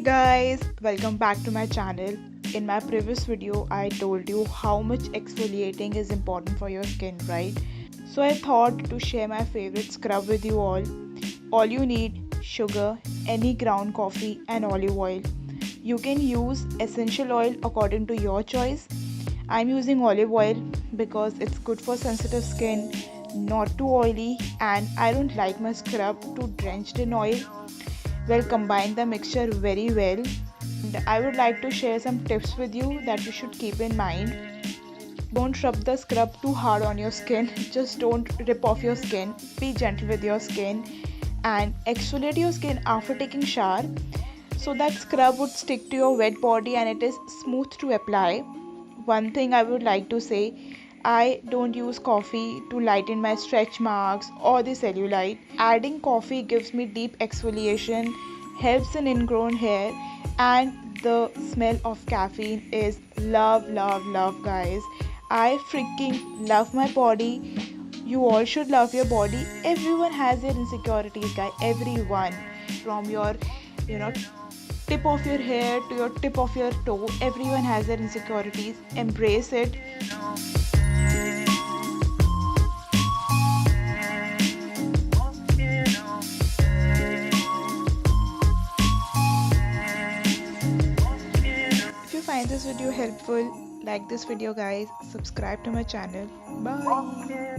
Guys, welcome back to my channel. In my previous video, I told you how much exfoliating is important for your skin, right? So I thought to share my favorite scrub with you all. All you need sugar, any ground coffee and olive oil. You can use essential oil according to your choice. I'm using olive oil because it's good for sensitive skin, not too oily, and I don't like my scrub too drenched in oil. Well, combine the mixture very well, and I would like to share some tips with you that you should keep in mind. Don't rub the scrub too hard on your skin. Just don't rip off your skin. Be gentle with your skin and exfoliate your skin after taking shower so that scrub would stick to your wet body and it is smooth to apply. One thing I would like to say, I don't use coffee to lighten my stretch marks or the cellulite. Adding coffee gives me deep exfoliation, helps in ingrown hair, and the smell of caffeine is love, love, love, guys. I freaking love my body. You all should love your body. Everyone has their insecurities, guys. Everyone. From your, you know, tip of your hair to your tip of your toe, everyone has their insecurities. Embrace it. If you find this video helpful, like this video, guys, subscribe to my channel. Bye.